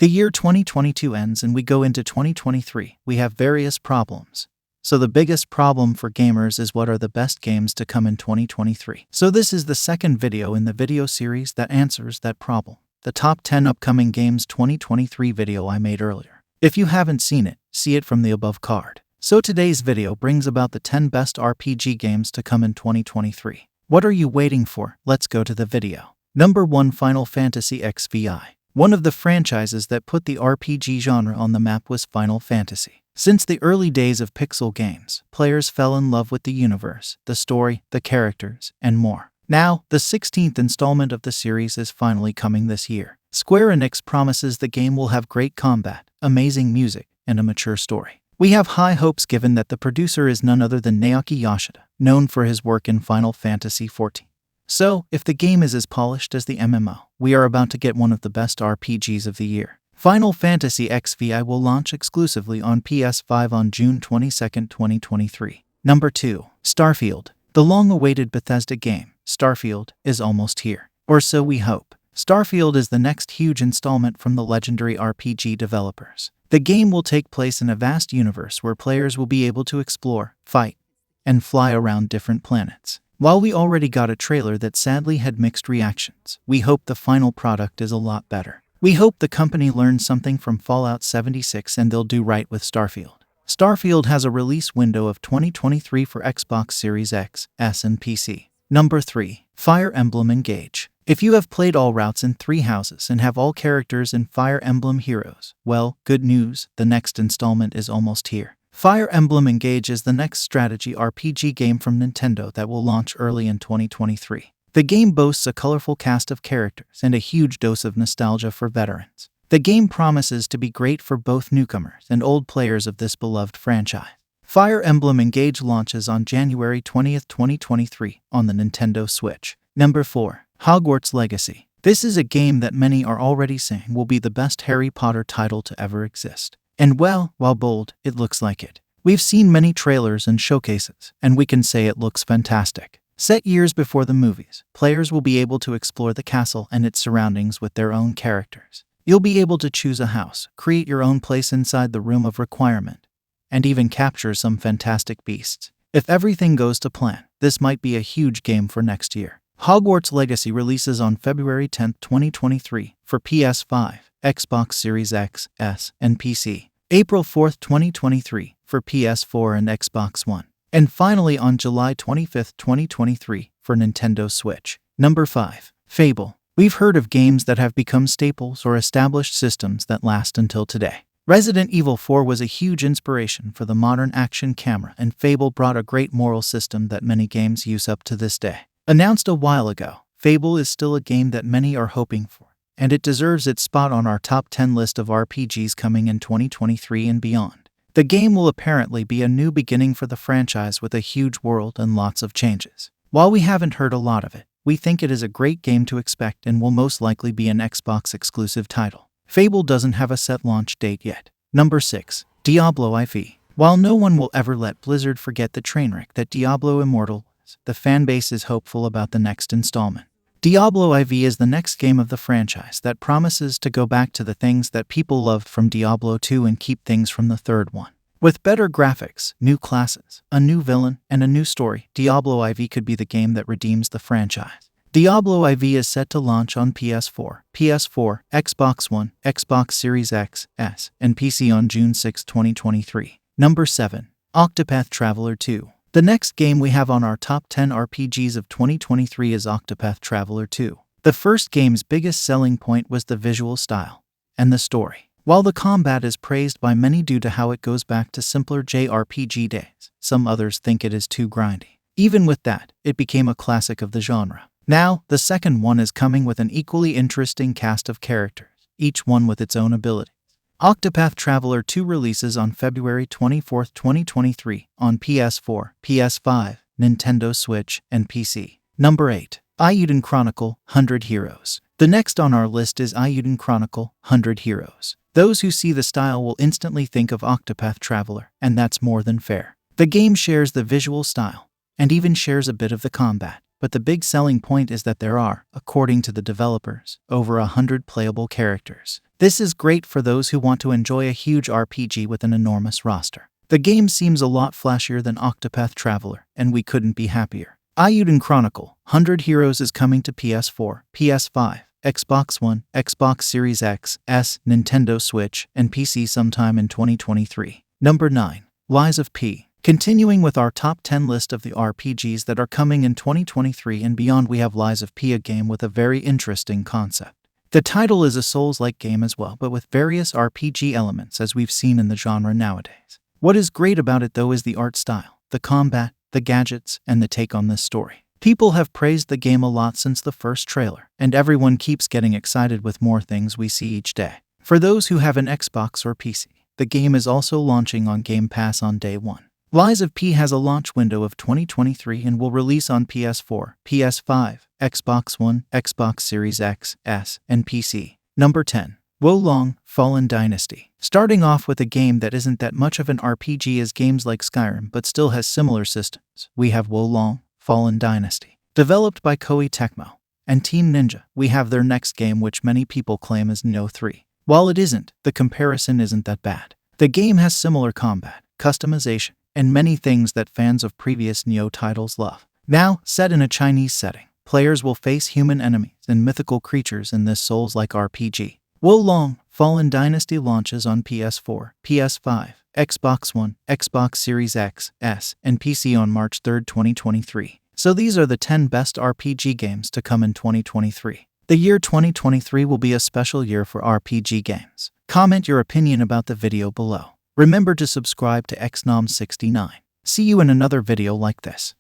The year 2022 ends and we go into 2023. We have various problems. So the biggest problem for gamers is what are the best games to come in 2023. So this is the second video in the video series that answers that problem. The top 10 upcoming games 2023 video I made earlier. If you haven't seen it, see it from the above card. So today's video brings about the 10 best RPG games to come in 2023. What are you waiting for? Let's go to the video. Number 1, Final Fantasy XVI. One of the franchises that put the RPG genre on the map was Final Fantasy. Since the early days of pixel games, players fell in love with the universe, the story, the characters, and more. Now, the 16th installment of the series is finally coming this year. Square Enix promises the game will have great combat, amazing music, and a mature story. We have high hopes given that the producer is none other than Naoki Yoshida, known for his work in Final Fantasy XIV. So, if the game is as polished as the MMO, we are about to get one of the best RPGs of the year. Final Fantasy XVI will launch exclusively on PS5 on June 22, 2023. Number 2. Starfield. The long-awaited Bethesda game, Starfield, is almost here. Or so we hope. Starfield is the next huge installment from the legendary RPG developers. The game will take place in a vast universe where players will be able to explore, fight, and fly around different planets. While we already got a trailer that sadly had mixed reactions, we hope the final product is a lot better. We hope the company learned something from Fallout 76 and they'll do right with Starfield. Starfield has a release window of 2023 for Xbox Series X, S, and PC. Number 3. Fire Emblem Engage. If you have played all routes in 3 houses and have all characters in Fire Emblem Heroes, well, good news, the next installment is almost here. Fire Emblem Engage is the next strategy RPG game from Nintendo that will launch early in 2023. The game boasts a colorful cast of characters and a huge dose of nostalgia for veterans. The game promises to be great for both newcomers and old players of this beloved franchise. Fire Emblem Engage launches on January 20, 2023 on the Nintendo Switch. Number 4. Hogwarts Legacy. This is a game that many are already saying will be the best Harry Potter title to ever exist. And well, while bold, it looks like it. We've seen many trailers and showcases, and we can say it looks fantastic. Set years before the movies, players will be able to explore the castle and its surroundings with their own characters. You'll be able to choose a house, create your own place inside the Room of Requirement, and even capture some fantastic beasts. If everything goes to plan, this might be a huge game for next year. Hogwarts Legacy releases on February 10, 2023 for PS5, Xbox Series X, S, and PC. April 4, 2023 for PS4 and Xbox One. And finally on July 25, 2023 for Nintendo Switch. Number 5. Fable. We've heard of games that have become staples or established systems that last until today. Resident Evil 4 was a huge inspiration for the modern action camera, and Fable brought a great moral system that many games use up to this day. Announced a while ago, Fable is still a game that many are hoping for, and it deserves its spot on our top 10 list of RPGs coming in 2023 and beyond. The game will apparently be a new beginning for the franchise with a huge world and lots of changes. While we haven't heard a lot of it, we think it is a great game to expect and will most likely be an Xbox exclusive title. Fable doesn't have a set launch date yet. Number 6. Diablo IV. While no one will ever let Blizzard forget the trainwreck that Diablo Immortal was, the fanbase is hopeful about the next installment. Diablo IV is the next game of the franchise that promises to go back to the things that people loved from Diablo 2 and keep things from the third one. With better graphics, new classes, a new villain, and a new story, Diablo IV could be the game that redeems the franchise. Diablo IV is set to launch on PS4, Xbox One, Xbox Series X, S, and PC on June 6, 2023. Number 7. Octopath Traveler 2. The next game we have on our top 10 RPGs of 2023 is Octopath Traveler 2. The first game's biggest selling point was the visual style and the story. While the combat is praised by many due to how it goes back to simpler JRPG days, some others think it is too grindy. Even with that, it became a classic of the genre. Now, the second one is coming with an equally interesting cast of characters, each one with its own abilities. Octopath Traveler 2 releases on February 24, 2023 on PS4, PS5, Nintendo Switch, and PC. Number 8. Eiyuden Chronicle 100 Heroes. The next on our list is Eiyuden Chronicle 100 Heroes. Those who see the style will instantly think of Octopath Traveler, and that's more than fair. The game shares the visual style, and even shares a bit of the combat. but the big selling point is that there are, according to the developers, over 100 playable characters. This is great for those who want to enjoy a huge RPG with an enormous roster. The game seems a lot flashier than Octopath Traveler, and we couldn't be happier. Eiyuden Chronicle: 100 Heroes is coming to PS4, PS5, Xbox One, Xbox Series X, S, Nintendo Switch, and PC sometime in 2023. Number 9. Lies of P. Continuing with our top 10 list of the RPGs that are coming in 2023 and beyond, we have Lies of P, a game with a very interesting concept. The title is a Souls-like game as well, but with various RPG elements as we've seen in the genre nowadays. What is great about it though is the art style, the combat, the gadgets, and the take on this story. People have praised the game a lot since the first trailer, and everyone keeps getting excited with more things we see each day. For those who have an Xbox or PC, the game is also launching on Game Pass on day 1. Lies of P has a launch window of 2023 and will release on PS4, PS5, Xbox One, Xbox Series X, S, and PC. Number 10. Wo Long: Fallen Dynasty. Starting off with a game that isn't that much of an RPG as games like Skyrim but still has similar systems, we have Wo Long: Fallen Dynasty. Developed by Koei Tecmo and Team Ninja, we have their next game, which many people claim is Nioh 3. While it isn't, the comparison isn't that bad. The game has similar combat, customization, and many things that fans of previous Nioh titles love. Now, set in a Chinese setting, players will face human enemies and mythical creatures in this Souls-like RPG. Wo Long: Fallen Dynasty launches on PS4, PS5, Xbox One, Xbox Series X, S, and PC on March 3, 2023. So these are the 10 best RPG games to come in 2023. The year 2023 will be a special year for RPG games. Comment your opinion about the video below. Remember to subscribe to XNOM69. See you in another video like this.